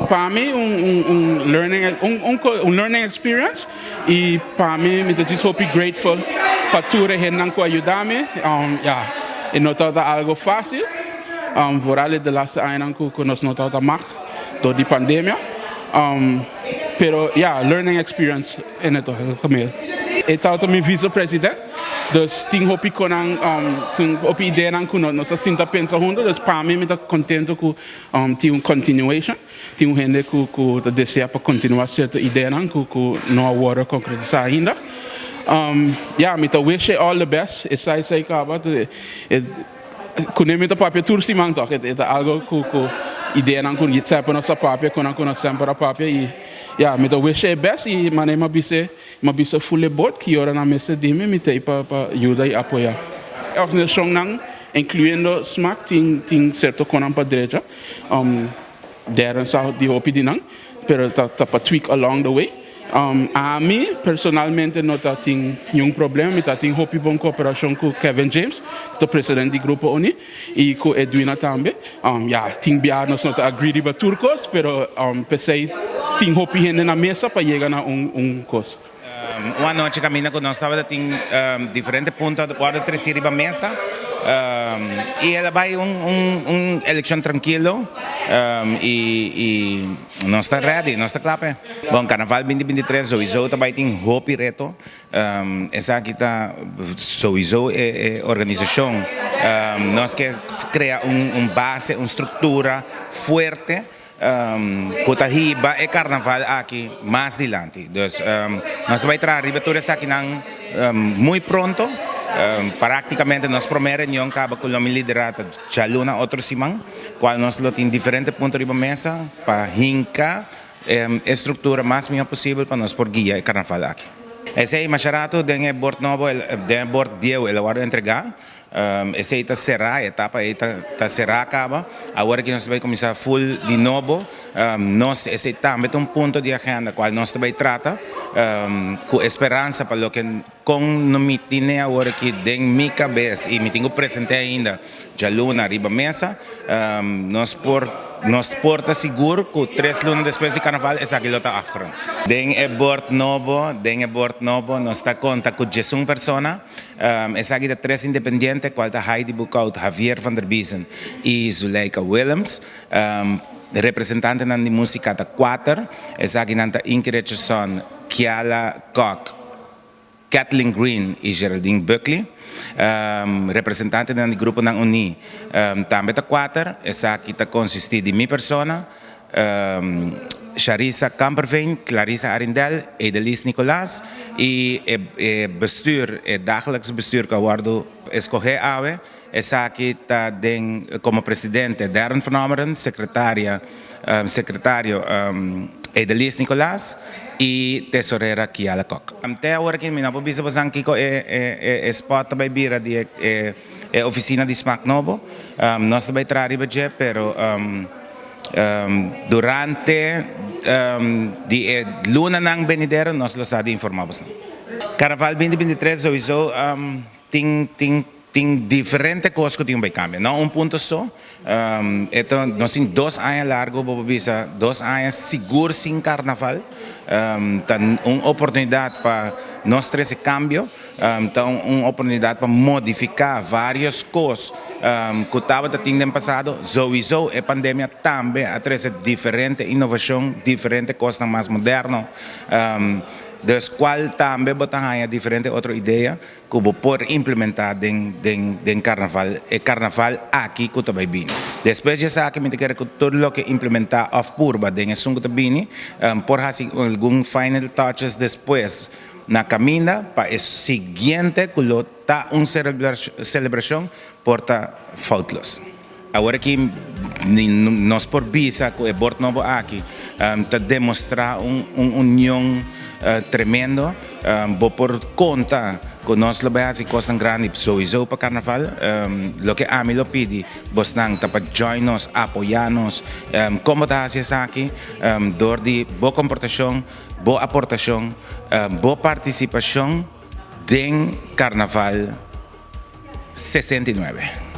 Para mí, un learning experience. Y para mí, me estoy muy grateful para tu gente que ayudarme. Y no es algo fácil. Vooral de laatste años que nos notamos más door die pandemia. Pero learning experience in het gemeen. Ik had mijn vice-president. Dus ting hopi konan hopi ideia nan kuno nossa sinta pensa hundo. Dus para mim me contento com tinha continuation. Tinha gente que deseja para continuar certa ideia nan que não agora concretizar ainda. Me wish all the best. Essa acaba kunemi papel tursi man toch. Het algo que ideia nan kun sempre nossa papel konan sempre papel e me wish best e manema bisa full board que ora na mesa dime me te para ayudar e apoiar. A organização nan incluindo SMAC tem certo konan para direita. There sa di hopi dinang pero ta para tweak along the way. A mim personalmente não tá tem nenhum problema, me tá tem hopi bom cooperação com Kevin James, que é o presidente do grupo Oni, e com Edwina também. Tem biar nós não tá agree para turcos, pero pensei tem hopi gente na mesa para chegar a coisa. Uma noite caminha com nós estava tem diferentes pontos de quadro três riba mesa. E ela vai eleição tranquilo e nós está ready, nós está claro. Bom, Carnaval 2023 sowieso também tem hopi reto. Essa aqui tá sowieso organização. Nós quer criar base, estrutura forte. Cotahiba e Carnaval aqui mais adiante. Dus nós vai trazer ribatores aqui muito pronto. Prácticamente nós primeira reunião acaba com o liderado já luna outro simão, qual nós lo tem diferentes pontos de mesa para hincar estrutura mais melhor possível para nós por guia e Carnaval aqui. Esse aí macharato den board novo, den board bio ele vai entregar. Esse aí está será etapa aí está será acaba. Agora que nós vai começar full de novo, nós esse também tem ponto de agenda qual nós vai tratar com esperança para o que com no meeting agora que den minha cabeça e me tenho presente ainda já luna riba mesa nós porta seguro que 3 lunas depois de Carnaval essa aquilo está afgerond. Den board novo, nós está conta com 11 pessoas. Essa aqui é 3 independentes, qual está Heidi Bukout, Javier van der Biesen e Zuleika Willems. Representante na música está 4. Essa aqui está Inke Richardson, Kiala Koch, Kathleen Green e Geraldine Buckley. Representante do grupo na Uni também está 4. Essa aqui está consiste de minha persona, Charissa Kamperveen, Clarissa Arindel, Edelise Nicolas e bestuur, dagelijks bestuur que aguardo escoger ave. Essa aqui está como presidente Darren van Ameren, secretário Edelise Nicolas e tesoreira Kiala Koch. Até agora que me não precisa fazer aqui spot também vira de oficina de SMAC novo. Nós também traríamos pero durante di luna ng venidero nós lo sa di informados. Carnaval 2023 sowieso tem diferentes coisas que tem que cambiar. Não ponto só. Nós temos 2 anos largo, bisa 2 anos seguro sem Carnaval. Tem uma oportunidade para nós trazer cambio. Então, uma oportunidade para modificar várias coisas que estava tendo no passado. Sowieso, a pandemia também traz diferente inovação, diferente coisas mais modernas. Das qual também botar diferente outra ideia que vou por implementar den Carnaval e Carnaval aqui que também bem. Depois disso aqui me quero que tudo o que implementar off purba den assunto também por assim algum final touches depois na caminha para o seguinte que lo tá celebração porta faultless. Agora que nós por visa que o board novo aqui tá demonstrar união tremendo, por conta que nós lo veamos coisa grande sowieso para Carnaval, lo que a mim lo pedi, vos nang para join nos, apoiar-nos, como está aqui, door de boa comportação, boa aportação, boa participação em Carnaval 69.